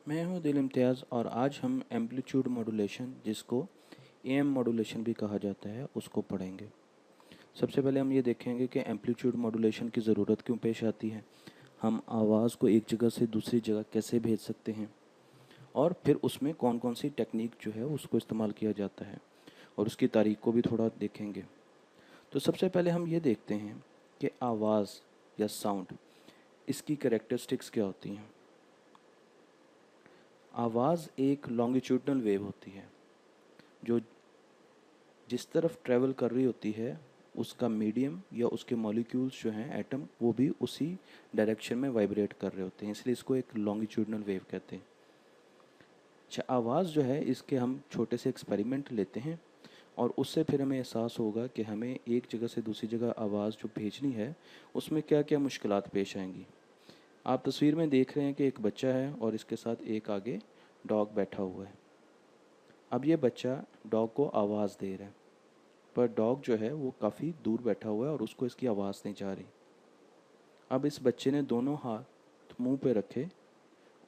मैं हूं दिल इम्तियाज़ और आज हम एम्पलीट्यूड मॉड्यूलेशन जिसको एएम मॉड्यूलेशन भी कहा जाता है उसको पढ़ेंगे। सबसे पहले हम ये देखेंगे कि एम्पलीट्यूड मॉड्यूलेशन की ज़रूरत क्यों पेश आती है, हम आवाज़ को एक जगह से दूसरी जगह कैसे भेज सकते हैं और फिर उसमें कौन कौन सी टेक्निक जो है उसको इस्तेमाल किया जाता है और उसकी तारीख को भी थोड़ा देखेंगे। तो सबसे पहले हम ये देखते हैं कि आवाज़ या साउंड इसकी कैरेक्टरिस्टिक्स क्या होती हैं। आवाज़ एक लॉन्गिट्यूडनल वेव होती है जो जिस तरफ ट्रैवल कर रही होती है उसका मीडियम या उसके मॉलिक्यूल्स जो हैं एटम वो भी उसी डायरेक्शन में वाइब्रेट कर रहे होते हैं, इसलिए इसको एक लॉन्गिट्यूडनल वेव कहते हैं। अच्छा, आवाज़ जो है इसके हम छोटे से एक्सपेरिमेंट लेते हैं और उससे फिर हमें एहसास होगा कि हमें एक जगह से दूसरी जगह आवाज़ जो भेजनी है उसमें क्या क्या मुश्किलात पेश आएंगी। आप तस्वीर में देख रहे हैं कि एक बच्चा है और इसके साथ एक आगे डॉग बैठा हुआ है। अब ये बच्चा डॉग को आवाज़ दे रहा है पर डॉग जो है वो काफ़ी दूर बैठा हुआ है और उसको इसकी आवाज़ नहीं जा रही। अब इस बच्चे ने दोनों हाथ मुंह पे रखे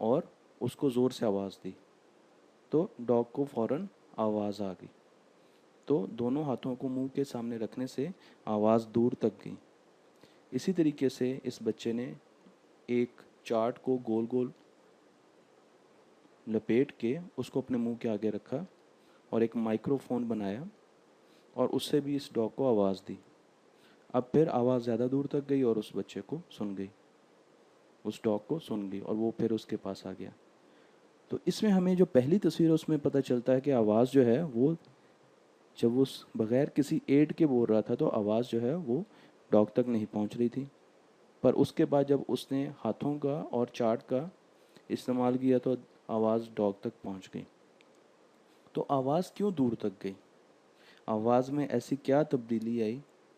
और उसको ज़ोर से आवाज़ दी तो डॉग को फ़ौरन आवाज़ आ गई। तो दोनों हाथों को मुंह के सामने रखने से आवाज़ दूर तक गई। इसी तरीके से इस बच्चे ने एक चार्ट को गोल गोल लपेट के उसको अपने मुंह के आगे रखा और एक माइक्रोफोन बनाया और उससे भी इस डॉग को आवाज़ दी। अब फिर आवाज़ ज़्यादा दूर तक गई और उस बच्चे को सुन गई, उस डॉग को सुन गई और वो फिर उसके पास आ गया। तो इसमें हमें जो पहली तस्वीर है उसमें पता चलता है कि आवाज़ जो है वो जब उस बग़ैर किसी एड के बोल रहा था तो आवाज़ जो है वो डॉग तक नहीं पहुंच रही थी। पर उसके बाद जब उसने हाथों का और चार्ट का इस्तेमाल किया तो आवाज़ डॉग तक पहुंच गई। तो आवाज़ क्यों दूर तक गई, आवाज़ में ऐसी क्या तब्दीली आई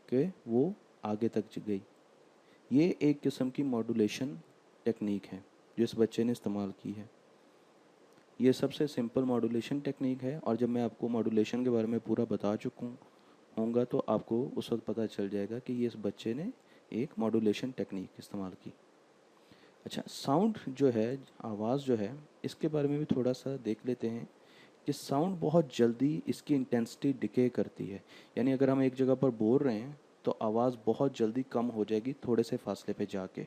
कि वो आगे तक गई। ये एक किस्म की मॉड्यूलेशन टेक्निक है जो इस बच्चे ने इस्तेमाल की है। ये सबसे सिंपल मॉड्यूलेशन टेक्निक है और जब मैं आपको मॉड्यूलेशन के बारे में पूरा बता चुका होऊंगा तो आपको उस वक्त पता चल जाएगा कि ये इस बच्चे ने एक मॉड्यूलेशन टेक्निक इस्तेमाल की। अच्छा, साउंड जो है, आवाज़ जो है, इसके बारे में भी थोड़ा सा देख लेते हैं कि साउंड बहुत जल्दी इसकी इंटेंसिटी डिके करती है। यानी अगर हम एक जगह पर बोल रहे हैं तो आवाज़ बहुत जल्दी कम हो जाएगी थोड़े से फासले पे जाके।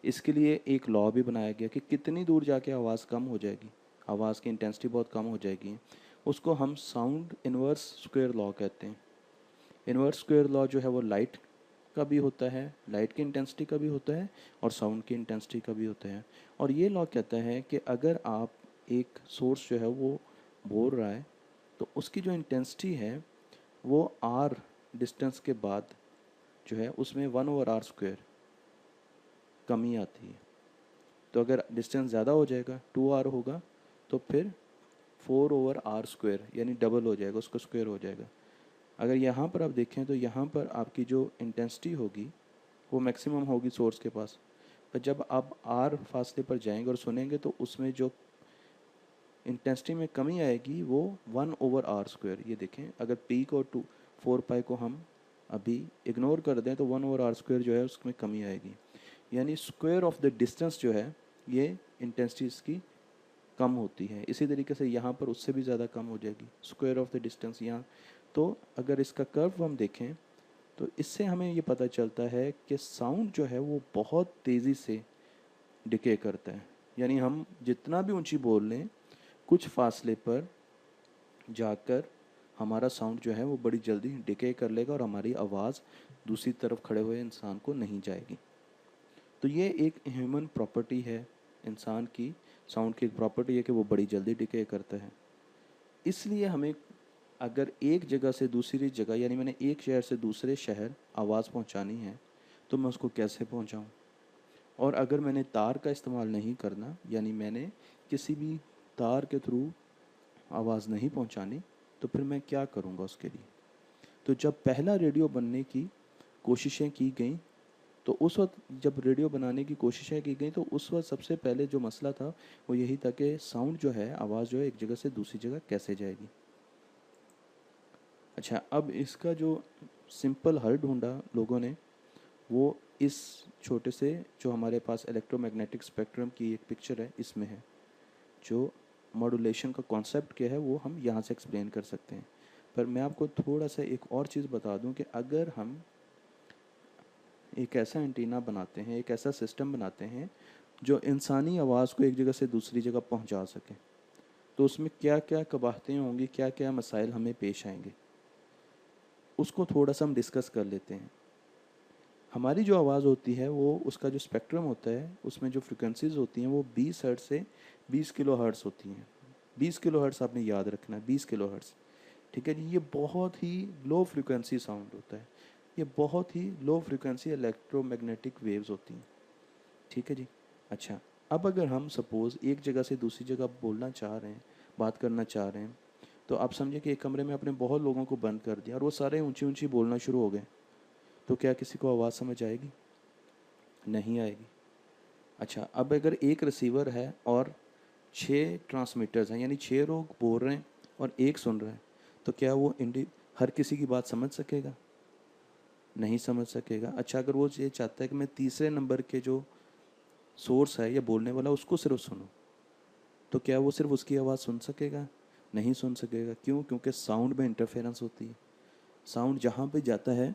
इसके लिए एक लॉ भी बनाया गया कि कितनी दूर जाके आवाज़ कम हो जाएगी, आवाज़ की इंटेंसिटी बहुत कम हो जाएगी, उसको हम साउंड इन्वर्स स्क्वायर लॉ कहते हैं। इन्वर्स स्क्वायर लॉ जो है वो लाइट का भी होता है, लाइट की इंटेंसिटी का भी होता है और साउंड की इंटेंसिटी का भी होता है। और ये लॉ कहता है कि अगर आप एक सोर्स जो है वो बोल रहा है तो उसकी जो इंटेंसिटी है वो आर डिस्टेंस के बाद जो है उसमें 1/r² कमी आती है। तो अगर डिस्टेंस ज़्यादा हो जाएगा 2r होगा तो फिर 4/r² यानी डबल हो जाएगा, उसका स्क्वायर हो जाएगा। अगर यहाँ पर आप देखें तो यहाँ पर आपकी जो इंटेंसिटी होगी वो मैक्सिमम होगी सोर्स के पास, पर जब आप आर फासले पर जाएंगे और सुनेंगे तो उसमें जो इंटेंसिटी में कमी आएगी वो 1/r²। ये देखें, अगर पीक और 4 पाई को हम अभी इग्नोर कर दें तो 1/r² जो है उसमें कमी आएगी। यानी स्क्वायर ऑफ द डिस्टेंस जो है ये इंटेंसिटी इसकी कम होती है। इसी तरीके से यहाँ पर उससे भी ज़्यादा कम हो जाएगी स्क्वायर ऑफ द डिस्टेंस यहाँ। तो अगर इसका कर्व हम देखें तो इससे हमें ये पता चलता है कि साउंड जो है वो बहुत तेज़ी से डिके करता है। यानी हम जितना भी ऊंची बोल लें कुछ फासले पर जाकर हमारा साउंड जो है वो बड़ी जल्दी डिके कर लेगा और हमारी आवाज़ दूसरी तरफ खड़े हुए इंसान को नहीं जाएगी। तो ये एक ह्यूमन प्रॉपर्टी है इंसान की, साउंड की एक प्रॉपर्टी है कि वो बड़ी जल्दी डिके करता है। इसलिए हमें अगर एक जगह से दूसरी जगह, यानी मैंने एक शहर से दूसरे शहर आवाज़ पहुंचानी है तो मैं उसको कैसे पहुंचाऊं। और अगर मैंने तार का इस्तेमाल नहीं करना, यानी मैंने किसी भी तार के थ्रू आवाज़ नहीं पहुंचानी, तो फिर मैं क्या करूंगा उसके लिए। तो जब पहला रेडियो बनने की कोशिशें की गई तो उस वक्त जब रेडियो बनाने की कोशिशें की गई तो उस वक्त सबसे पहले जो मसला था वो यही था कि साउंड जो है, आवाज़ जो है, एक जगह से दूसरी जगह कैसे जाएगी। अच्छा, अब इसका जो सिंपल हल ढूंढा लोगों ने वो इस छोटे से जो हमारे पास इलेक्ट्रोमैग्नेटिक स्पेक्ट्रम की एक पिक्चर है इसमें है। जो मॉड्यूलेशन का कॉन्सेप्ट क्या है वो हम यहाँ से एक्सप्लेन कर सकते हैं। पर मैं आपको थोड़ा सा एक और चीज़ बता दूं कि अगर हम एक ऐसा एंटीना बनाते हैं, एक ऐसा सिस्टम बनाते हैं जो इंसानी आवाज़ को एक जगह से दूसरी जगह पहुंचा सके, तो उसमें क्या क्या कबाहतें होंगी, क्या क्या मसाइल हमें पेश आएंगे, उसको थोड़ा सा हम डिस्कस कर लेते हैं। हमारी जो आवाज़ होती है वो, उसका जो स्पेक्ट्रम होता है, उसमें जो फ्रिक्वेंसीज होती हैं वो 20 हर्ट्ज से 20 किलो हर्ट्ज होती हैं। 20 किलो हर्ट्ज आपने याद रखना है, 20 किलो हर्ट्ज। ठीक है जी। ये बहुत ही लो फ्रिक्वेंसी साउंड होता है, ये बहुत ही लो फ्रिक्वेंसी इलेक्ट्रोमैग्नेटिक वेव्स होती हैं। ठीक है जी। अच्छा, अब अगर हम सपोज़ एक जगह से दूसरी जगह बोलना चाह रहे हैं, बात करना चाह रहे हैं, तो आप समझे कि एक कमरे में अपने बहुत लोगों को बंद कर दिया और वो सारे ऊंची ऊंची बोलना शुरू हो गए, तो क्या किसी को आवाज़ समझ आएगी? नहीं आएगी। अच्छा, अब अगर एक रिसीवर है और 6 ट्रांसमीटर्स हैं, यानी 6 लोग बोल रहे हैं और एक सुन रहा है, तो क्या वो हर किसी की बात समझ सकेगा? नहीं समझ सकेगा। अच्छा, अगर वो ये चाहता है कि मैं तीसरे नंबर के जो सोर्स है या बोलने वाला उसको सिर्फ सुनूं, तो क्या वो सिर्फ उसकी आवाज़ सुन सकेगा? नहीं सुन सकेगा। क्यों? क्योंकि साउंड में इंटरफेरेंस होती है। साउंड जहाँ पे जाता है,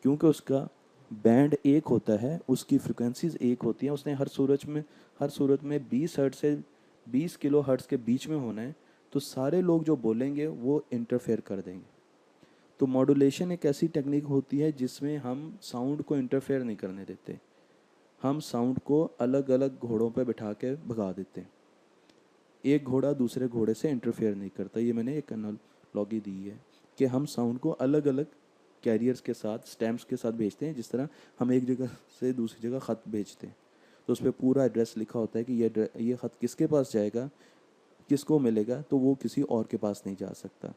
क्योंकि उसका बैंड एक होता है, उसकी फ्रिक्वेंसीज एक होती हैं, उसने हर सूरत में 20 हर्ट्ज से 20 किलो हर्ट्ज के बीच में होना है, तो सारे लोग जो बोलेंगे वो इंटरफेयर कर देंगे। तो मॉड्यूलेशन एक ऐसी टेक्निक होती है जिसमें हम साउंड को इंटरफेयर नहीं करने देते, हम साउंड को अलग अलग घोड़ों पर बैठा के भगा देते हैं। एक घोड़ा दूसरे घोड़े से इंटरफेयर नहीं करता। ये मैंने एक एनालॉजी दी है कि हम साउंड को अलग अलग कैरियर्स के साथ, स्टैम्प्स के साथ भेजते हैं। जिस तरह हम एक जगह से दूसरी जगह ख़त भेजते हैं, तो उस पर पूरा एड्रेस लिखा होता है कि ये ख़त किसके पास जाएगा, किसको मिलेगा, तो वो किसी और के पास नहीं जा सकता।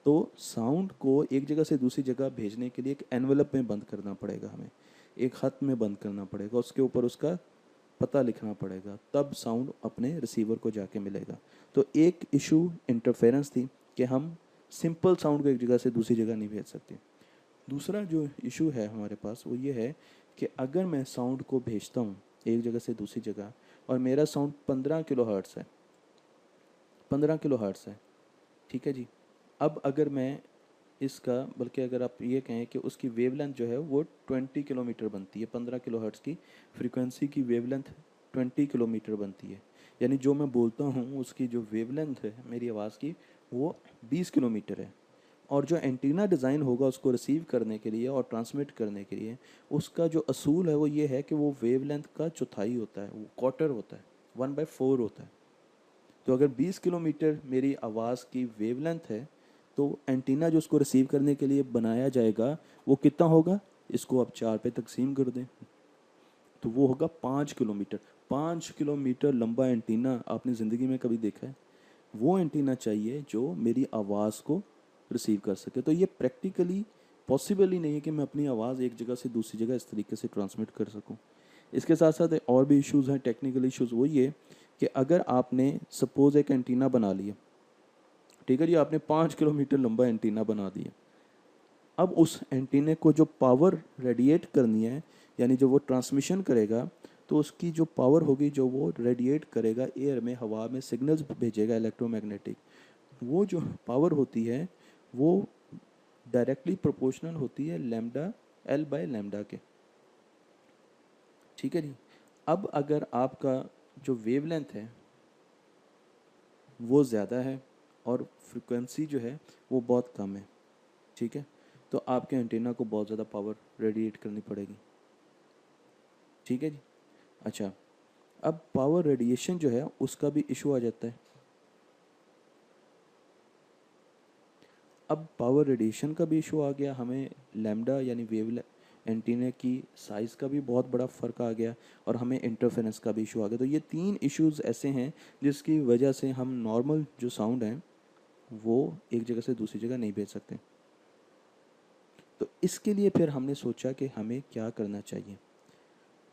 तो साउंड को एक जगह से दूसरी जगह भेजने के लिए एक एनवेलप में बंद करना पड़ेगा, हमें एक ख़त में बंद करना पड़ेगा, उसके ऊपर उसका पता लिखना पड़ेगा, तब साउंड अपने रिसीवर को जाके मिलेगा। तो एक इशू इंटरफेरेंस थी कि हम सिंपल साउंड को एक जगह से दूसरी जगह नहीं भेज सकते। दूसरा जो इशू है हमारे पास वो ये है कि अगर मैं साउंड को भेजता हूँ एक जगह से दूसरी जगह और मेरा साउंड 15 किलो हर्ट्स है, 15 किलो हर्ट्स है, ठीक है जी। अब अगर मैं इसका, बल्कि अगर आप ये कहें कि उसकी वेवलेंथ जो है वो 20 किलोमीटर बनती है, 15 किलो हर्ट्स की फ्रीक्वेंसी की वेवलेंथ 20 किलोमीटर बनती है। यानी जो मैं बोलता हूँ उसकी जो वेवलेंथ है मेरी आवाज़ की वो 20 किलोमीटर है। और जो एंटीना डिज़ाइन होगा उसको रिसीव करने के लिए और ट्रांसमिट करने के लिए, उसका जो असूल है वो ये है कि वो वेवलेंथ का चौथाई होता है, वो क्वार्टर होता है, 1/4 होता है। तो अगर 20 किलोमीटर मेरी आवाज़ की वेवलेंथ है, तो एंटीना जो उसको रिसीव करने के लिए बनाया जाएगा वो कितना होगा? इसको आप 4 पे तकसीम कर दें तो वो होगा 5 किलोमीटर। 5 किलोमीटर लंबा एंटीना आपने ज़िंदगी में कभी देखा है? वो एंटीना चाहिए जो मेरी आवाज़ को रिसीव कर सके। तो ये प्रैक्टिकली पॉसिबल ही नहीं है कि मैं अपनी आवाज़ एक जगह से दूसरी जगह इस तरीके से ट्रांसमिट कर सकूं। इसके साथ साथ और भी इश्यूज़ हैं, टेक्निकल इश्यूज़। वो ये कि अगर आपने सपोज़ एक एंटीना बना लिया, ठीक है जी, आपने 5 किलोमीटर लंबा एंटीना बना दिया। अब उस एंटीने को जो पावर रेडिएट करनी है, यानी जो वो ट्रांसमिशन करेगा, तो उसकी जो पावर होगी जो वो रेडिएट करेगा एयर में, हवा में सिग्नल्स भेजेगा इलेक्ट्रोमैग्नेटिक, वो जो पावर होती है वो डायरेक्टली प्रोपोर्शनल होती है लैम्डा L/λ के। ठीक है जी। अब अगर आपका जो वेवलेंथ है वो ज़्यादा है और फ्रिक्वेंसी जो है वो बहुत कम है, ठीक है, तो आपके एंटीना को बहुत ज़्यादा पावर रेडिएट करनी पड़ेगी। ठीक है जी। अच्छा, अब पावर रेडिएशन जो है उसका भी इशू आ जाता है। अब पावर रेडिएशन का भी इशू आ गया, हमें लैम्डा यानी वेव एंटीने की साइज़ का भी बहुत बड़ा फ़र्क आ गया और हमें इंटरफेरेंस का भी इशू आ गया। तो ये 3 इश्यूज़ ऐसे हैं जिसकी वजह से हम नॉर्मल जो साउंड है वो एक जगह से दूसरी जगह नहीं भेज सकते। तो इसके लिए फिर हमने सोचा कि हमें क्या करना चाहिए।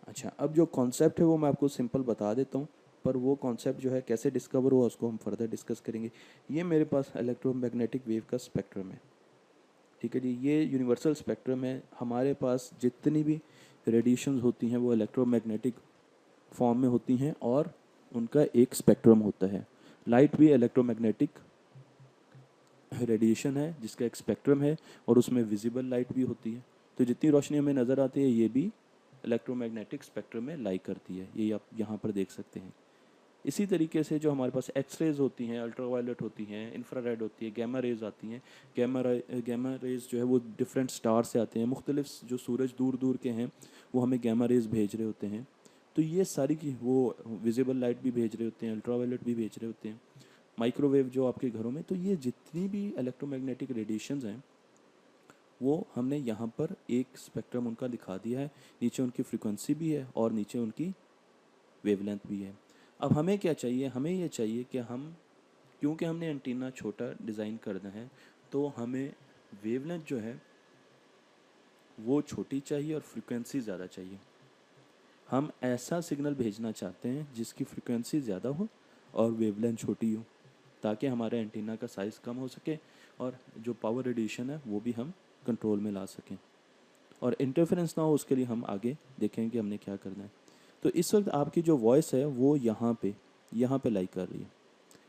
अच्छा, अब जो कॉन्सेप्ट है वो मैं आपको सिंपल बता देता हूँ, पर वो कॉन्सेप्ट जो है कैसे डिस्कवर हुआ उसको हम फर्दर डिस्कस करेंगे। ये मेरे पास इलेक्ट्रोमैग्नेटिक वेव का स्पेक्ट्रम है, ठीक है जी। ये यूनिवर्सल स्पेक्ट्रम है। हमारे पास जितनी भी रेडिएशंस होती हैं वो इलेक्ट्रोमैग्नेटिक फॉर्म में होती हैं और उनका एक स्पेक्ट्रम होता है। लाइट भी इलेक्ट्रोमैग्नेटिक रेडिएशन है जिसका एक स्पेक्ट्रम है और उसमें विजिबल लाइट भी होती है। तो जितनी रोशनी हमें नज़र आती है ये भी इलेक्ट्रोमैग्नेटिक स्पेक्ट्रम में लाई करती है, ये आप यहाँ पर देख सकते हैं। इसी तरीके से जो हमारे पास एक्सरेज होती हैं, अल्ट्रावायलेट होती हैं, इंफ्रारेड होती है, गैमा रेज आती हैं। गैमा रेज जो है वो डिफरेंट स्टार से आते हैं, मुख्तलिफ जो सूरज दूर दूर के हैं वो हमें गैमा रेज भेज रहे होते हैं। तो ये सारी की वो विजिबल लाइट भी भेज रहे होते हैं, अल्ट्रावायलेट भी भेज रहे होते हैं, माइक्रोवेव जो आपके घरों में। तो ये जितनी भी इलेक्ट्रोमैग्नेटिक रेडिएशंस हैं वो हमने यहाँ पर एक स्पेक्ट्रम उनका दिखा दिया है। नीचे उनकी फ्रीक्वेंसी भी है और नीचे उनकी वेवलेंथ भी है। अब हमें क्या चाहिए, हमें ये चाहिए कि हम, क्योंकि हमने एंटीना छोटा डिज़ाइन करना है तो हमें वेवलेंथ जो है वो छोटी चाहिए और फ्रीक्वेंसी ज़्यादा चाहिए। हम ऐसा सिग्नल भेजना चाहते हैं जिसकी फ्रीक्वेंसी ज़्यादा हो और वेवलेंथ छोटी हो, ताकि हमारे एंटीना का साइज़ कम हो सके और जो पावर रेडिएशन है वो भी हम कंट्रोल में ला सकें और इंटरफेरेंस ना हो। उसके लिए हम आगे देखेंगे कि हमने क्या करना है। तो इस वक्त आपकी जो वॉइस है वो यहाँ पे लाई कर रही है।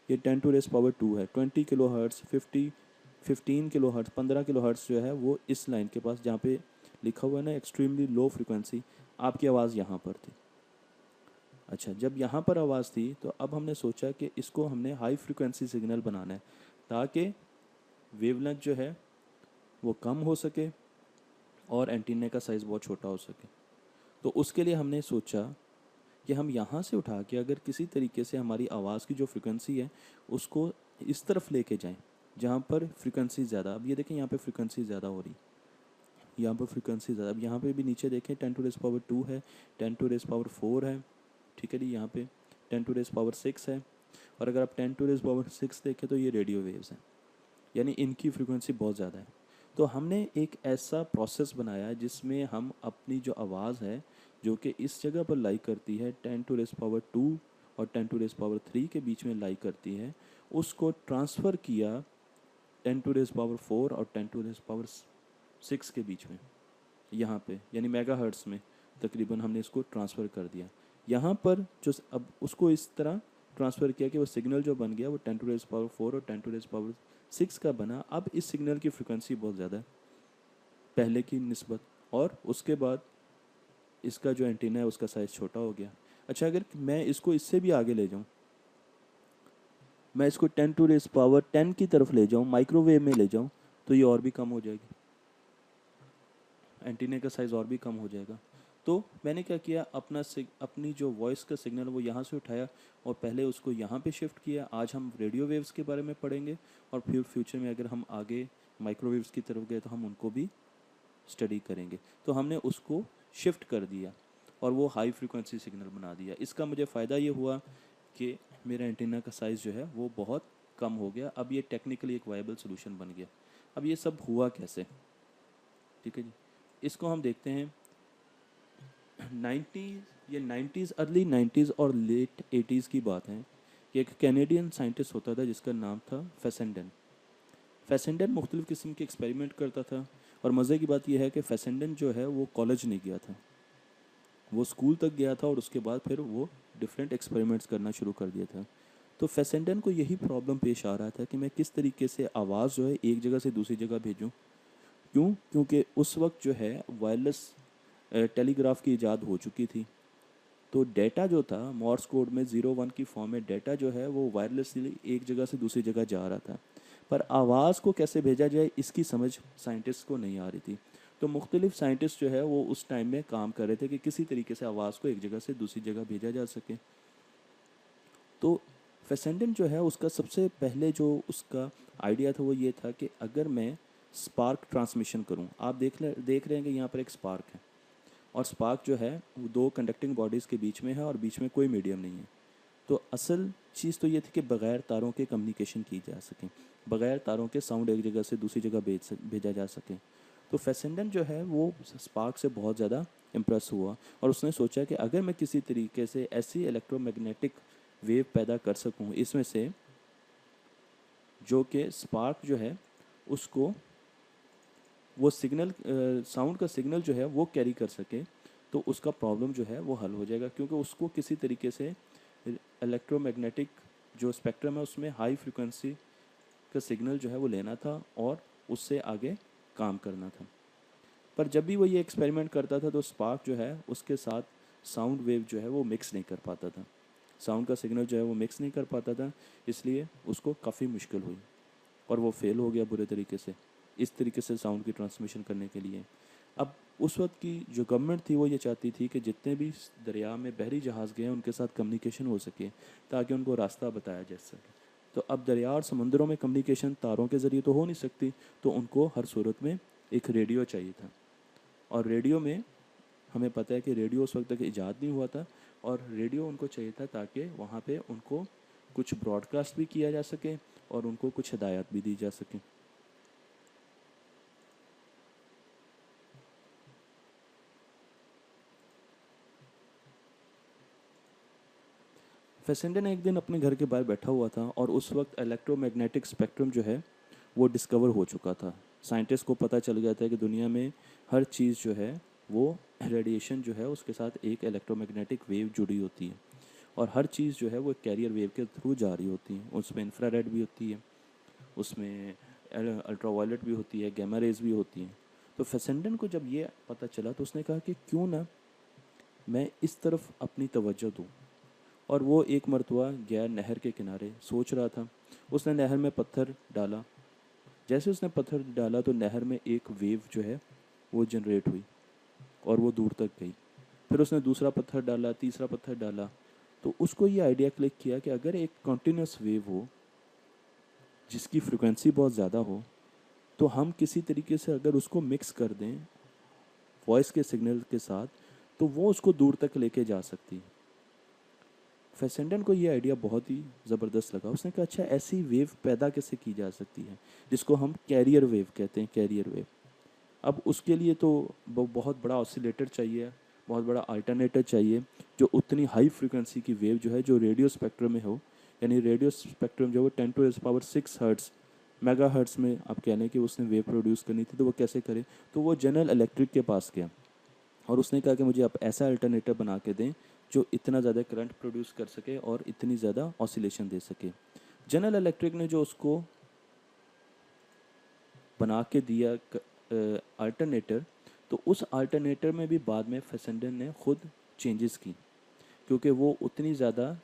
ये 10⁻²⁵ है। 20 kilohertz, 15 kilohertz, 15 kilohertz जो है वो इस लाइन के पास जहाँ पे लिखा हुआ है ना एक्सट्रीमली लो फ्रिक्वेंसी, आपकी आवाज़ यहाँ पर थी। अच्छा, जब यहाँ पर आवाज़ थी तो अब हमने सोचा कि इसको हमने हाई फ्रिक्वेंसी सिग्नल बनाना है ताकि वेवलेंथ जो है वो कम हो सके और एंटीने का साइज़ बहुत छोटा हो सके। तो उसके लिए हमने सोचा कि हम यहाँ से उठा के अगर किसी तरीके से हमारी आवाज़ की जो फ्रिक्वेंसी है उसको इस तरफ लेके जाएं जहाँ पर फ्रिक्वेंसी ज़्यादा। अब ये देखें यहाँ पे फ्रिक्वेंसी ज़्यादा हो रही, यहाँ पर फ्रिक्वेंसी ज़्यादा। अब यहाँ पे भी नीचे देखें 10⁻² है, 10⁻4 है, ठीक है जी। यहाँ पे 10⁻6 है और अगर आप 10⁻6 देखें तो ये रेडियो वेव्स हैं, यानी इनकी फ्रिक्वेंसी बहुत ज़्यादा है। तो हमने एक ऐसा प्रोसेस बनाया जिसमें हम अपनी जो आवाज़ है जो कि इस जगह पर लाई करती है 10⁻² और 10⁻3 के बीच में लाई करती है, उसको ट्रांसफ़र किया 10⁻4 और 10⁻6 के बीच में, यहाँ पे यानी मेगाहर्ट्ज़ में तकरीबन हमने इसको ट्रांसफ़र कर दिया। यहाँ पर जो अब उसको इस तरह ट्रांसफ़र किया कि वो सिग्नल जो बन गया वो 10⁻4 और 10⁻6 का बना। अब इस सिग्नल की फ्रिक्वेंसी बहुत ज़्यादा है पहले की निस्बत और उसके बाद इसका जो एंटीना है उसका साइज़ छोटा हो गया। अच्छा, अगर मैं इसको इससे भी आगे ले जाऊँ, मैं इसको 10⁻10 की तरफ ले जाऊँ, माइक्रोवेव में ले जाऊँ, तो ये और भी कम हो जाएगी, एंटीने का साइज़ और भी कम हो जाएगा। तो मैंने क्या किया, अपनी जो वॉइस का सिग्नल वो यहाँ से उठाया और पहले उसको यहाँ पे शिफ्ट किया। आज हम रेडियो वेव्स के बारे में पढ़ेंगे और फिर फ्यूचर में अगर हम आगे माइक्रोवेव्स की तरफ गए तो हम उनको भी स्टडी करेंगे। तो हमने उसको शिफ्ट कर दिया और वो हाई फ्रिक्वेंसी सिग्नल बना दिया। इसका मुझे फ़ायदा ये हुआ कि मेरा एंटीना का साइज़ जो है वो बहुत कम हो गया। अब ये टेक्निकली एक वायबल सोल्यूशन बन गया। अब ये सब हुआ कैसे, ठीक है जी, इसको हम देखते हैं। 90s अर्ली 90s और लेट 80s की बात है कि एक कैनेडियन साइंटिस्ट होता था जिसका नाम था फेसेंडन। फेसेंडन मुख्तलिफ़ किस्म के एक्सपेरिमेंट करता था और मज़े की बात यह है कि फेसेंडन जो है वो कॉलेज नहीं गया था, वो स्कूल तक गया था और उसके बाद फिर वो डिफरेंट एक्सपेरिमेंट्स करना शुरू कर दिया था। तो फेसेंडन को यही प्रॉब्लम पेश आ रहा था कि मैं किस तरीके से आवाज़ जो है एक जगह से दूसरी जगह भेजूँ। क्योंकि उस वक्त जो है वायरलेस टेलीग्राफ की इजाद हो चुकी थी। तो डेटा जो था मॉर्स कोड में 01 की फॉर्म में डेटा जो है वो वायरलेसली एक जगह से दूसरी जगह जा रहा था, पर आवाज़ को कैसे भेजा जाए इसकी समझ साइंटिस्ट को नहीं आ रही थी। तो मुख्तलिफ साइंटिस्ट जो है वो उस टाइम में काम कर रहे थे कि किसी तरीके से आवाज़ को एक जगह से दूसरी जगह भेजा जा सके। तो फेसेंडन जो है उसका सबसे पहले जो उसका आइडिया था वो ये था कि अगर मैं स्पार्क ट्रांसमिशन करूं, आप देख रहे हैं कि यहाँ पर एक स्पार्क है और स्पार्क जो है वो दो कंडक्टिंग बॉडीज़ के बीच में है और बीच में कोई मीडियम नहीं है। तो असल चीज़ तो ये थी कि बग़ैर तारों के कम्युनिकेशन की जा सके, बग़ैर तारों के साउंड एक जगह से दूसरी जगह भेजा जा सके। तो फेसेंडन जो है वो स्पार्क से बहुत ज़्यादा इम्प्रेस हुआ और उसने सोचा कि अगर मैं किसी तरीके से ऐसी इलेक्ट्रोमैग्नेटिक वेव पैदा कर सकूं इसमें से जो कि स्पार्क जो है उसको वो सिग्नल साउंड का सिग्नल जो है वो कैरी कर सके, तो उसका प्रॉब्लम जो है वो हल हो जाएगा। क्योंकि उसको किसी तरीके से इलेक्ट्रोमैग्नेटिक जो स्पेक्ट्रम है उसमें हाई फ्रिक्वेंसी का सिग्नल जो है वो लेना था और उससे आगे काम करना था। पर जब भी वो ये एक्सपेरिमेंट करता था तो स्पार्क जो है उसके साथ साउंड वेव जो है वो मिक्स नहीं कर पाता था, साउंड का सिग्नल जो है वो मिक्स नहीं कर पाता था, इसलिए उसको काफ़ी मुश्किल हुई और वो फेल हो गया बुरे तरीके से इस तरीके से साउंड की ट्रांसमिशन करने के लिए। अब उस वक्त की जो गवर्नमेंट थी वो ये चाहती थी कि जितने भी दरिया में बहरी जहाज़ गए उनके साथ कम्युनिकेशन हो सके ताकि उनको रास्ता बताया जा सके। तो अब दरिया और समुद्रों में कम्युनिकेशन तारों के ज़रिए तो हो नहीं सकती, तो उनको हर सूरत में एक रेडियो चाहिए था। और रेडियो में हमें पता है कि रेडियो उस वक्त तक ईजाद नहीं हुआ था, और रेडियो उनको चाहिए था ताकि वहाँ पे उनको कुछ ब्रॉडकास्ट भी किया जा सके और उनको कुछ हिदायत भी दी जा सके। फेसेंडन एक दिन अपने घर के बाहर बैठा हुआ था और उस वक्त इलेक्ट्रोमैग्नेटिक स्पेक्ट्रम जो है वो डिस्कवर हो चुका था। साइंटिस्ट को पता चल गया था कि दुनिया में हर चीज़ जो है वो रेडिएशन जो है उसके साथ एक इलेक्ट्रोमैग्नेटिक वेव जुड़ी होती है, और हर चीज़ जो है वो कैरियर वेव के थ्रू जा रही होती है। उसमें इंफ्रारेड भी होती है, उसमें अल्ट्रावायलेट भी होती है, गैमा रेज भी होती हैं। तो फेसेंडन को जब ये पता चला तो उसने कहा कि क्यों ना मैं इस तरफ अपनी तवज्जो दूँ, और वो एक मरतबा गया नहर के किनारे, सोच रहा था। उसने नहर में पत्थर डाला, जैसे उसने पत्थर डाला तो नहर में एक वेव जो है वो जनरेट हुई और वो दूर तक गई। फिर उसने दूसरा पत्थर डाला, तीसरा पत्थर डाला, तो उसको ये आइडिया क्लिक किया कि अगर एक कॉन्टीन्यूस वेव हो जिसकी फ्रिक्वेंसी बहुत ज़्यादा हो, तो हम किसी तरीके से अगर उसको मिक्स कर दें वॉइस के सिग्नल के साथ तो वो उसको दूर तक लेके जा सकती है। फेसेंडन को ये आइडिया बहुत ही ज़बरदस्त लगा। उसने कहा अच्छा ऐसी वेव पैदा कैसे की जा सकती है जिसको हम कैरियर वेव कहते हैं, कैरियर वेव। अब उसके लिए तो बहुत बड़ा ऑसिलेटर चाहिए, बहुत बड़ा अल्टरनेटर चाहिए जो उतनी हाई फ्रिक्वेंसी की वेव जो है जो रेडियो स्पेक्ट्रम में हो, यानी रेडियो स्पेक्ट्रम जो है 10⁻⁶ मेगा हर्ट्स में आप कह लें कि उसने वेव प्रोड्यूस करनी थी, तो वो कैसे करे। तो वो जनरल इलेक्ट्रिक के पास गया और उसने कहा कि मुझे आप ऐसा अल्टरनेटर बना के दें जो इतना ज़्यादा करंट प्रोड्यूस कर सके और इतनी ज़्यादा ऑसिलेशन दे सके। जनरल इलेक्ट्रिक ने जो उसको बना के दिया अल्टरनेटर, तो उस अल्टरनेटर में भी बाद में फेसेंडन ने खुद चेंजेस की, क्योंकि वो उतनी ज़्यादा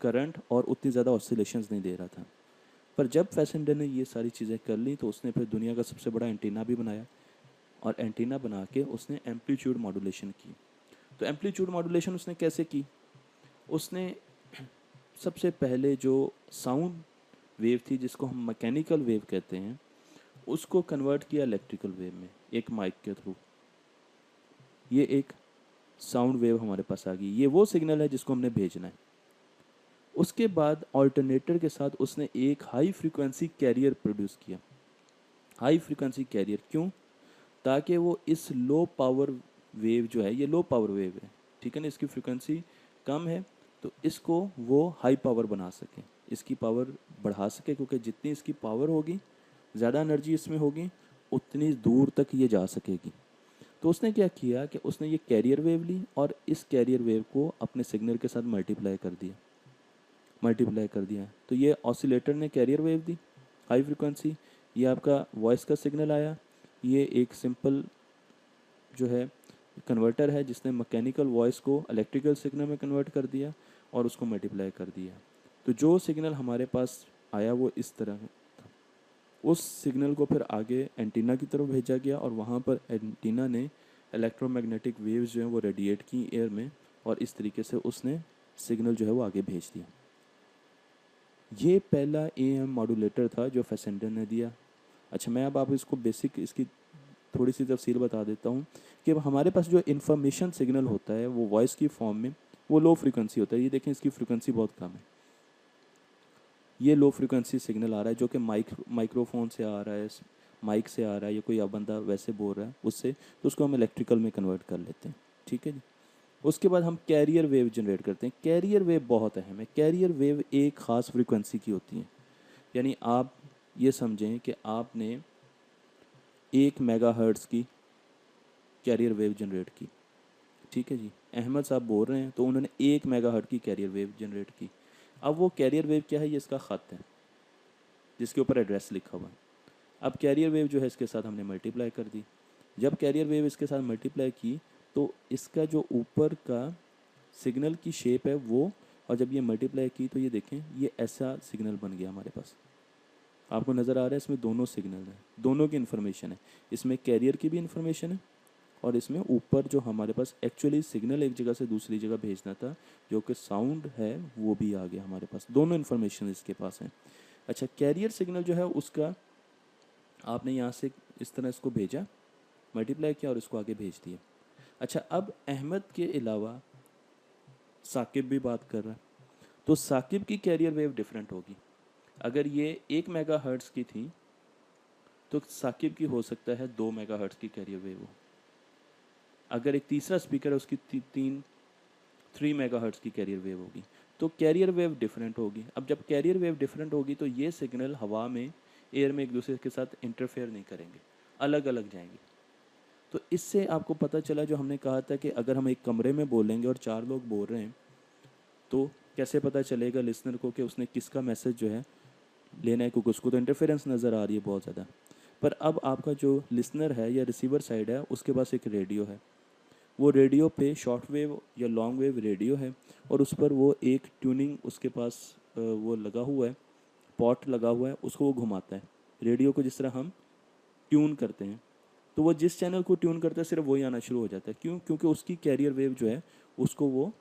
करंट और उतनी ज़्यादा ऑसिलेशंस नहीं दे रहा था। पर जब फेसेंडन ने ये सारी चीज़ें कर ली तो उसने फिर दुनिया का सबसे बड़ा एंटीना भी बनाया, और एंटीना बना के उसने एम्पलीट्यूड मॉड्यूलेशन की। तो एम्पलीट्यूड मॉड्यूलेशन उसने कैसे की? उसने सबसे पहले जो साउंड वेव थी जिसको हम मैकेनिकल वेव कहते हैं उसको कन्वर्ट किया इलेक्ट्रिकल वेव में एक माइक के थ्रू। ये एक साउंड वेव हमारे पास आ गई, ये वो सिग्नल है जिसको हमने भेजना है। उसके बाद ऑल्टरनेटर के साथ उसने एक हाई फ्रीक्वेंसी कैरियर प्रोड्यूस किया। हाई फ्रीक्वेंसी कैरियर क्यों? ताकि वो इस लो पावर वेव जो है, ये लो पावर वेव है, ठीक है ना, इसकी फ्रीक्वेंसी कम है, तो इसको वो हाई पावर बना सके, इसकी पावर बढ़ा सके, क्योंकि जितनी इसकी पावर होगी, ज़्यादा एनर्जी इसमें होगी, उतनी दूर तक ये जा सकेगी। तो उसने क्या किया कि उसने ये कैरियर वेव ली और इस कैरियर वेव को अपने सिग्नल के साथ मल्टीप्लाई कर दिया। तो ये ऑसिलेटर ने कैरियर वेव दी हाई फ्रिक्वेंसी, ये आपका वॉइस का सिग्नल आया, ये एक सिंपल जो है कन्वर्टर है जिसने मैकेनिकल वॉइस को इलेक्ट्रिकल सिग्नल में कन्वर्ट कर दिया और उसको मल्टीप्लाई कर दिया। तो जो सिग्नल हमारे पास आया वो इस तरह था। उस सिग्नल को फिर आगे एंटीना की तरफ भेजा गया और वहाँ पर एंटीना ने इलेक्ट्रोमैग्नेटिक वेव्स जो हैं वो रेडिएट की एयर में, और इस तरीके से उसने सिग्नल जो है वो आगे भेज दिया। ये पहला एएम मॉड्यूलेटर था जो फेसेंडन ने दिया। अच्छा, मैं अब आप इसको बेसिक इसकी थोड़ी सी तफसील बता देता हूँ कि हमारे पास जो इन्फॉर्मेशन सिग्नल होता है वो वॉइस की फॉर्म में वो लो फ्रिक्वेंसी होता है। ये देखें इसकी फ्रिक्वेंसी बहुत कम है, ये लो फ्रिक्वेंसी सिग्नल आ रहा है जो कि माइक्रोफोन से आ रहा है, माइक से आ रहा है, या कोई बंदा वैसे बोल रहा है उससे, तो उसको हम इलेक्ट्रिकल में कन्वर्ट कर लेते हैं, ठीक है जी। उसके बाद हम कैरियर वेव जनरेट करते हैं। कैरियर वेव बहुत अहम है। कैरियर वेव एक ख़ास फ्रिक्वेंसी की होती है, यानी आप ये समझें कि आपने 1 मेगाहर्ट्ज़ की कैरियर वेव जनरेट की, ठीक है जी। अहमद साहब बोल रहे हैं तो उन्होंने 1 मेगाहर्ट्ज़ की कैरियर वेव जनरेट की। अब वो कैरियर वेव क्या है, ये इसका ख़त है जिसके ऊपर एड्रेस लिखा हुआ है। अब कैरियर वेव जो है इसके साथ हमने मल्टीप्लाई कर दी। जब कैरियर वेव इसके साथ मल्टीप्लाई की तो इसका जो ऊपर का सिग्नल की शेप है वो, और जब ये मल्टीप्लाई की तो ये देखें ये ऐसा सिग्नल बन गया हमारे पास। आपको नज़र आ रहा है इसमें दोनों सिग्नल हैं, दोनों की इन्फॉर्मेशन है, इसमें कैरियर की भी इन्फॉर्मेशन है और इसमें ऊपर जो हमारे पास एक्चुअली सिग्नल एक जगह से दूसरी जगह भेजना था जो कि साउंड है वो भी आ गया हमारे पास, दोनों इन्फॉर्मेशन इसके पास है। अच्छा, कैरियर सिग्नल जो है उसका आपने यहाँ से इस तरह इसको भेजा, मल्टीप्लाई किया और इसको आगे भेज दिया। अच्छा, अब अहमद के अलावा साकिब भी बात कर रहा है, तो साकिब की कैरियर वेव डिफरेंट होगी। अगर ये 1 मेगाहर्ट्ज़ की थी तो साकिब की हो सकता है 2 मेगाहर्ट्ज़ की कैरियर वेव हो। अगर एक तीसरा स्पीकर है उसकी 3 मेगाहर्ट्ज़ की कैरियर वेव होगी, तो कैरियर वेव डिफरेंट होगी। अब जब कैरियर वेव डिफरेंट होगी तो ये सिग्नल हवा में, एयर में एक दूसरे के साथ इंटरफेयर नहीं करेंगे, अलग अलग जाएंगे। तो इससे आपको पता चला जो हमने कहा था कि अगर हम एक कमरे में बोलेंगे और 4 लोग बोल रहे हैं तो कैसे पता चलेगा लिसनर को कि उसने किसका मैसेज जो है लेना है, क्योंकि उसको तो इंटरफेरेंस नज़र आ रही है बहुत ज़्यादा। पर अब आपका जो लिसनर है या रिसीवर साइड है उसके पास एक रेडियो है, वो रेडियो पे शॉर्ट वेव या लॉन्ग वेव रेडियो है और उस पर वो एक ट्यूनिंग उसके पास वो लगा हुआ है, पॉट लगा हुआ है, उसको वो घुमाता है। रेडियो को जिस तरह हम ट्यून करते हैं तो वो जिस चैनल को ट्यून करता है सिर्फ वही आना शुरू हो जाता है। क्यों? क्योंकि उसकी कैरियर वेव जो है उसको वो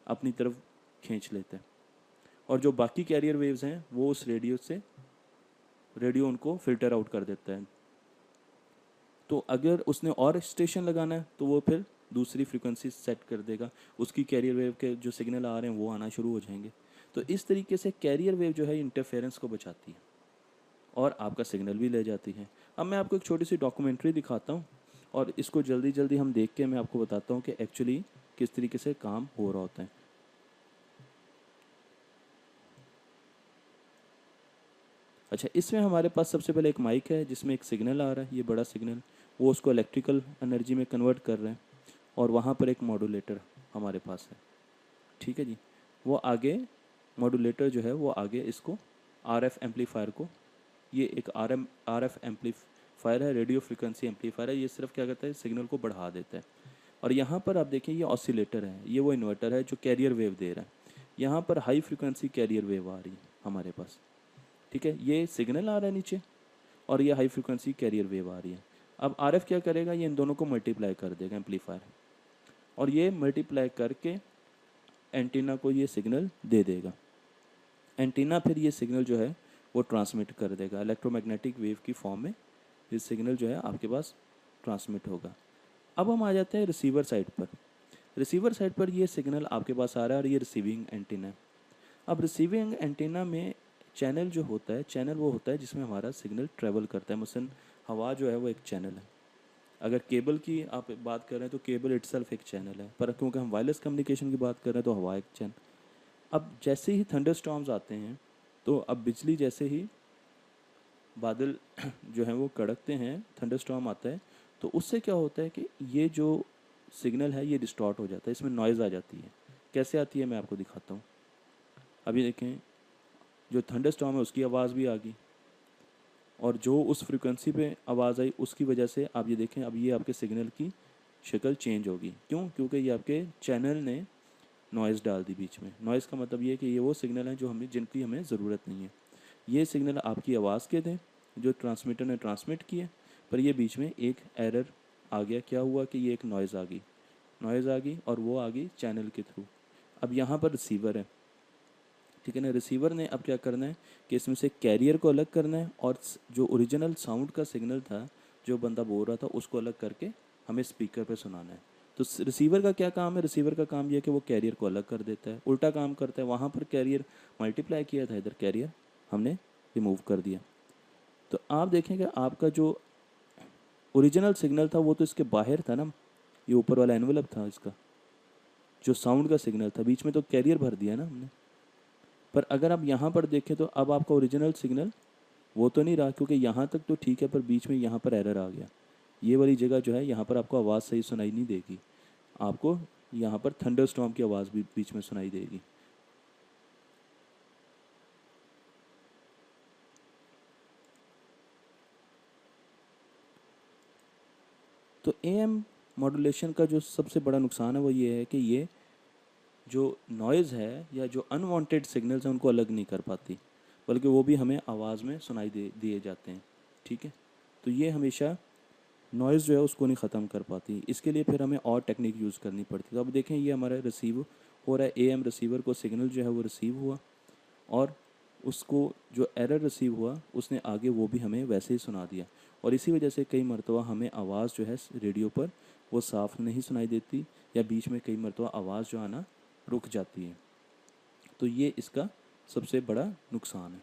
अपनी तरफ खींच लेता है और जो बाकी कैरियर वेव्स हैं वो उस रेडियो उनको फिल्टर आउट कर देता है। तो अगर उसने और स्टेशन लगाना है तो वो फिर दूसरी फ्रीक्वेंसी सेट कर देगा, उसकी कैरियर वेव के जो सिग्नल आ रहे हैं वो आना शुरू हो जाएंगे। तो इस तरीके से कैरियर वेव जो है इंटरफेरेंस को बचाती है और आपका सिग्नल भी ले जाती है। अब मैं आपको एक छोटी सी डॉक्यूमेंट्री दिखाता हूँ और इसको जल्दी जल्दी हम देख के मैं आपको बताता हूँ कि एक्चुअली किस तरीके से काम हो रहा होता है। अच्छा, इसमें हमारे पास सबसे पहले एक माइक है जिसमें एक सिग्नल आ रहा है, ये बड़ा सिग्नल, वो उसको इलेक्ट्रिकल एनर्जी में कन्वर्ट कर रहे हैं और वहाँ पर एक मॉड्यूलेटर हमारे पास है। ठीक है जी, वो आगे मॉड्यूलेटर जो है वो आगे इसको आरएफ एम्पलीफायर को, ये एक आरएफ एम्पलीफायर है, रेडियो फ्रिक्वेंसी एम्पलीफायर है, ये सिर्फ क्या करता है सिग्नल को बढ़ा देता है। और यहाँ पर आप देखिए ये ऑसिलेटर है, ये वो इन्वर्टर है जो कैरियर वेव दे रहा है। यहाँ पर हाई फ्रिक्वेंसी कैरियर वेव आ रही है हमारे पास। ठीक है, ये सिग्नल आ रहा है नीचे और ये हाई फ्रिक्वेंसी कैरियर वेव आ रही है। अब आरएफ क्या करेगा, ये इन दोनों को मल्टीप्लाई कर देगा एम्पलीफायर, और ये मल्टीप्लाई करके एंटीना को ये सिग्नल दे देगा। एंटीना फिर ये सिग्नल जो है वो ट्रांसमिट कर देगा इलेक्ट्रोमैग्नेटिक वेव की फॉर्म में, ये सिग्नल जो है आपके पास ट्रांसमिट होगा। अब हम आ जाते हैं रिसीवर साइड पर। रिसीवर साइड पर ये सिग्नल आपके पास आ रहा है और ये रिसीविंग एंटीना है। अब रिसीविंग एंटीना में चैनल जो होता है, चैनल वो होता है जिसमें हमारा सिग्नल ट्रेवल करता है। मसलन हवा जो है वो एक चैनल है। अगर केबल की आप बात कर रहे हैं तो केबल इटसेल्फ एक चैनल है, पर क्योंकि हम वायरलेस कम्युनिकेशन की बात कर रहे हैं तो हवा एक चैनल। अब जैसे ही थंडर स्टॉर्म्स आते हैं तो अब बिजली जैसे ही बादल जो हैं वो कड़कते हैं, थंडर स्टॉर्म आता है तो उससे क्या होता है कि ये जो सिग्नल है ये डिस्टॉर्ट हो जाता है, इसमें नॉइज़ आ जाती है। कैसे आती है मैं आपको दिखाता हूँ। अभी देखें, जो थंडर स्टॉर्म है उसकी आवाज़ भी आ गई और जो उस फ्रीक्वेंसी पे आवाज़ आई उसकी वजह से आप ये देखें अब ये आपके सिग्नल की शक्ल चेंज होगी। क्यों? क्योंकि ये आपके चैनल ने नॉइज़ डाल दी बीच में। नॉइज़ का मतलब ये है कि ये वो सिग्नल हैं जो हमें, जिनकी हमें ज़रूरत नहीं है। ये सिग्नल आपकी आवाज़ के थे जो ट्रांसमीटर ने ट्रांसमिट किए, पर ये बीच में एक एरर आ गया। क्या हुआ कि ये एक नॉइज़ आ गई, नॉइज़ आ गई और वो आ गई चैनल के थ्रू। अब यहाँ पर रिसीवर है, ठीक है ना। रिसीवर ने अब क्या करना है कि इसमें से कैरियर को अलग करना है और जो ओरिजिनल साउंड का सिग्नल था जो बंदा बोल रहा था उसको अलग करके हमें स्पीकर पे सुनाना है। तो रिसीवर का क्या काम है? रिसीवर का काम यह है कि वो कैरियर को अलग कर देता है, उल्टा काम करता है। वहाँ पर कैरियर मल्टीप्लाई किया था, इधर कैरियर हमने रिमूव कर दिया। तो आप देखेंगे आपका जो ओरिजिनल सिग्नल था वो तो इसके बाहर था ना, ये ऊपर वाला एनवलप था इसका जो साउंड का सिग्नल था, बीच में तो कैरियर भर दिया ना हमने। पर अगर आप यहाँ पर देखें तो अब आपका ओरिजिनल सिग्नल वो तो नहीं रहा, क्योंकि यहाँ तक तो ठीक है पर बीच में यहाँ पर एरर आ गया। ये वाली जगह जो है यहाँ पर आपको आवाज़ सही सुनाई नहीं देगी, आपको यहाँ पर थंडर स्टॉर्म की आवाज़ भी बीच में सुनाई देगी। तो एएम मॉड्यूलेशन का जो सबसे बड़ा नुकसान है वो ये है कि ये जो नॉइज़ है या जो अनवांटेड सिग्नल्स हैं उनको अलग नहीं कर पाती, बल्कि वो भी हमें आवाज़ में सुनाई दिए जाते हैं। ठीक है, तो ये हमेशा नॉइज़ जो है उसको नहीं ख़त्म कर पाती। इसके लिए फिर हमें और टेक्निक यूज़ करनी पड़ती। तो अब देखें ये हमारा रिसीव हो रहा है, एएम रिसीवर को सिग्नल जो है वो रिसीव हुआ और उसको जो एरर रिसीव हुआ उसने आगे वो भी हमें वैसे ही सुना दिया। और इसी वजह से कई मरतबा हमें आवाज़ जो है रेडियो पर वो साफ़ नहीं सुनाई देती, या बीच में कई मरतबा आवाज़ जो आना रुक जाती है। तो ये इसका सबसे बड़ा नुकसान है।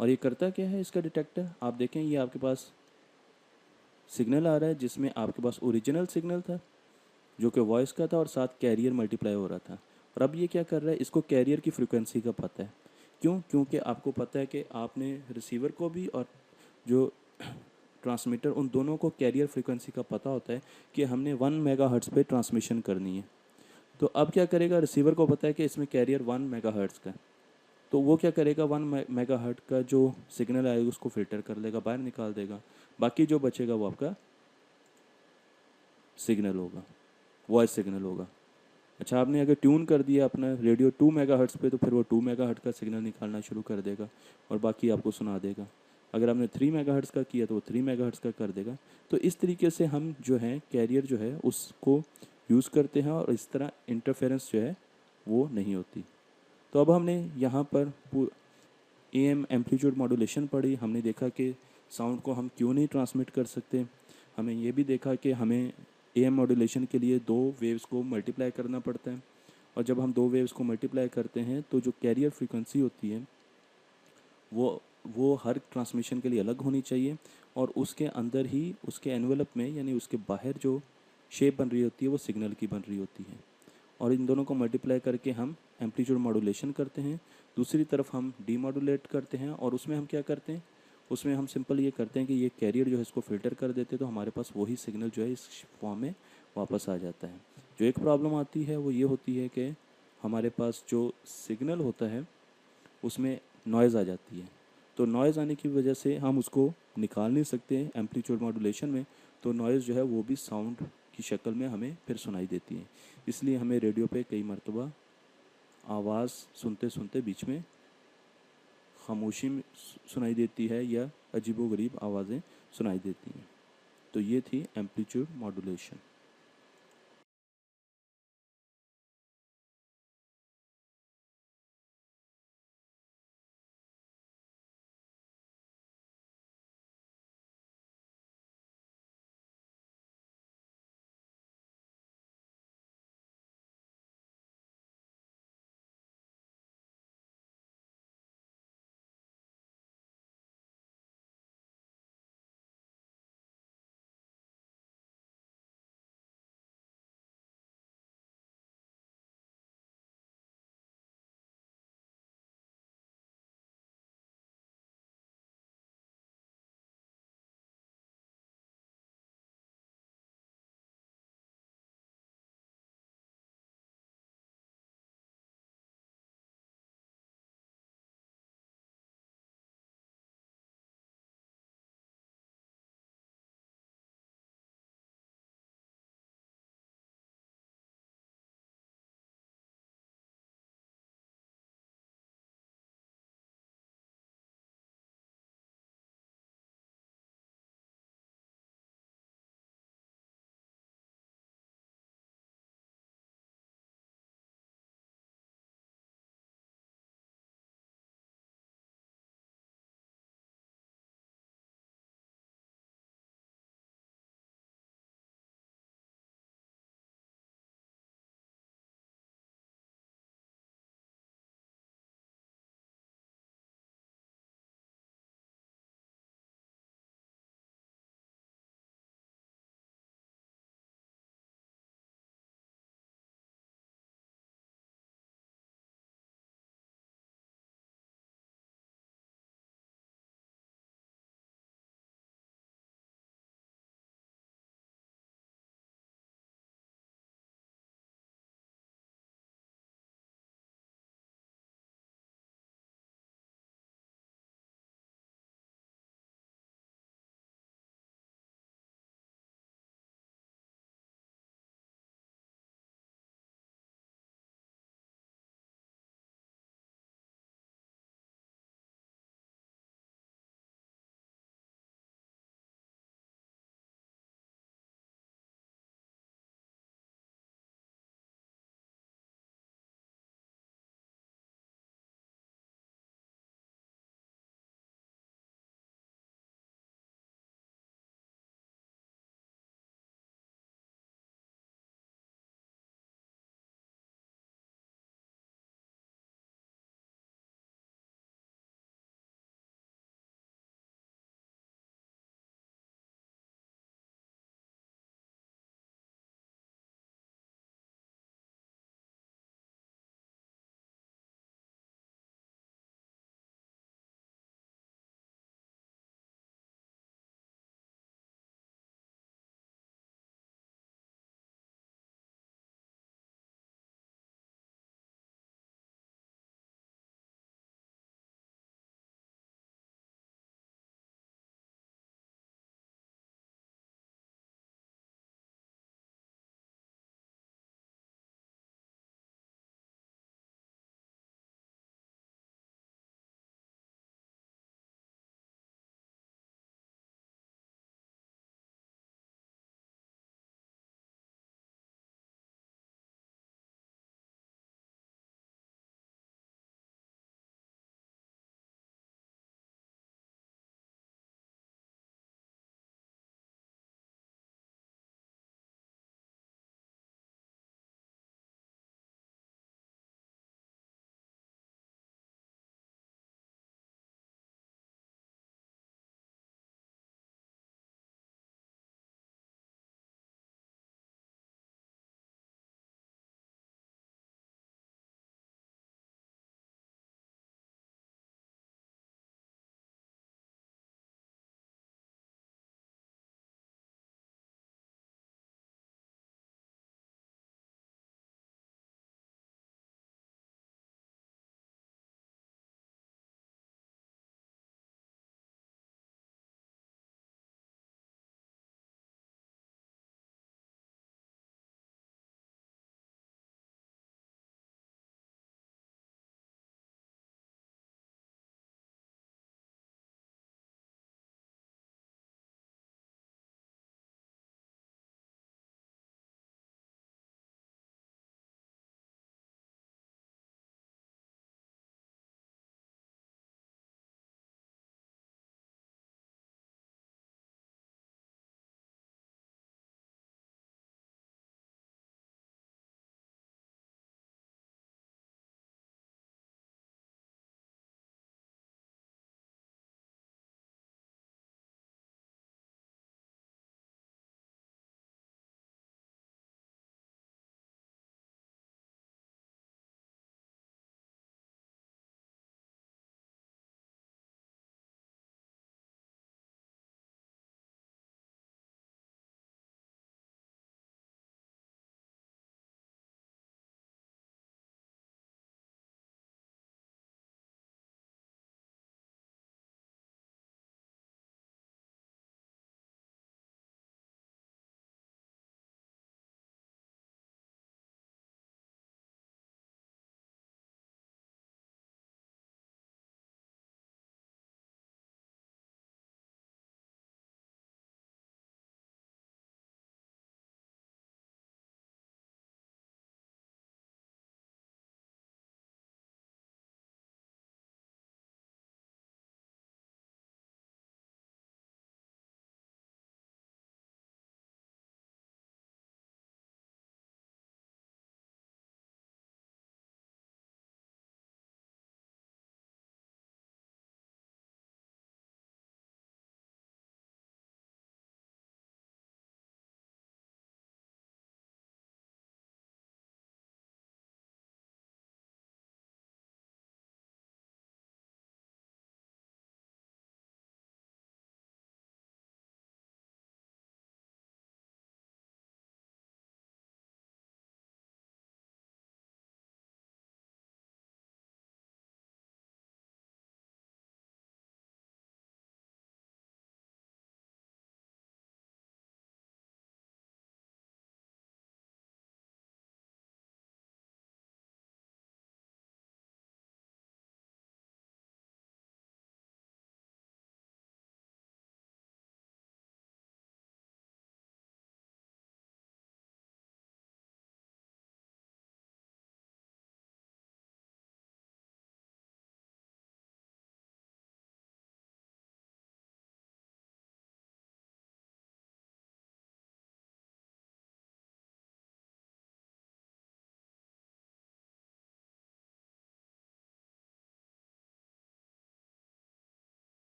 और ये करता क्या है इसका डिटेक्टर, आप देखें ये आपके पास सिग्नल आ रहा है जिसमें आपके पास ओरिजिनल सिग्नल था जो कि वॉइस का था और साथ कैरियर मल्टीप्लाई हो रहा था। और अब ये क्या कर रहा है, इसको कैरियर की फ्रिक्वेंसी का पता है। क्यों? क्योंकि आपको पता है कि आपने रिसीवर को भी और जो ट्रांसमीटर उन दोनों को कैरियर फ्रिक्वेंसी का पता होता है कि हमने 1 मेगाहर्ट्ज़ पे ट्रांसमिशन करनी है। तो अब क्या करेगा, रिसीवर को पता है कि इसमें कैरियर 1 मेगाहर्ट्ज़ का है, तो वो क्या करेगा 1 मेगाहर्ट्ज़ का जो सिग्नल आएगा उसको फ़िल्टर कर लेगा, बाहर निकाल देगा। बाकी जो बचेगा वो आपका सिग्नल होगा, वॉइस सिग्नल होगा। अच्छा, आपने अगर ट्यून कर दिया अपना रेडियो 2 मेगाहर्ट्ज़ पे, तो फिर वो 2 मेगाहर्ट्ज़ का सिग्नल निकालना शुरू कर देगा और बाकी आपको सुना देगा। अगर आपने 3 मेगाहर्ट्ज़ का किया तो वो 3 मेगाहर्ट्ज़ का कर देगा। तो इस तरीके से हम जो है कैरियर जो है उसको यूज़ करते हैं और इस तरह इंटरफेरेंस जो है वो नहीं होती। तो अब हमने यहाँ पर एएम एम्पलीट्यूड मॉड्यूलेशन पढ़ी। हमने देखा कि साउंड को हम क्यों नहीं ट्रांसमिट कर सकते। हमें ये भी देखा कि हमें एएम मॉड्यूलेशन के लिए 2 वेव्स को मल्टीप्लाई करना पड़ता है, और जब हम 2 वेव्स को मल्टीप्लाई करते हैं तो जो कैरियर फ्रीक्वेंसी होती है वो हर ट्रांसमिशन के लिए अलग होनी चाहिए, और उसके अंदर ही उसके एनवेलप में यानी उसके बाहर जो शेप बन रही होती है वो सिग्नल की बन रही होती है। और इन दोनों को मल्टीप्लाई करके हम एम्पलीट्यूड मॉड्यूलेशन करते हैं। दूसरी तरफ हम डीमॉड्यूलेट करते हैं, और उसमें हम क्या करते हैं, उसमें हम सिंपल ये करते हैं कि ये कैरियर जो है इसको फ़िल्टर कर देते हैं, तो हमारे पास वही सिग्नल जो है इस फॉर्म में वापस आ जाता है। जो एक प्रॉब्लम आती है वो ये होती है कि हमारे पास जो सिग्नल होता है उसमें नॉइज़ आ जाती है। तो नॉइज़ आने की वजह से हम उसको निकाल नहीं सकते हैं एम्पलीट्यूड मॉड्यूलेशन में, तो नॉइज़ जो है वो भी साउंड की शक्ल में हमें फिर सुनाई देती है। इसलिए हमें रेडियो पे कई मरतबा आवाज़ सुनते सुनते बीच में खामोशी सुनाई देती है या अजीबोगरीब आवाज़ें सुनाई देती हैं। तो ये थी एम्पलीट्यूड मॉड्यूलेशन।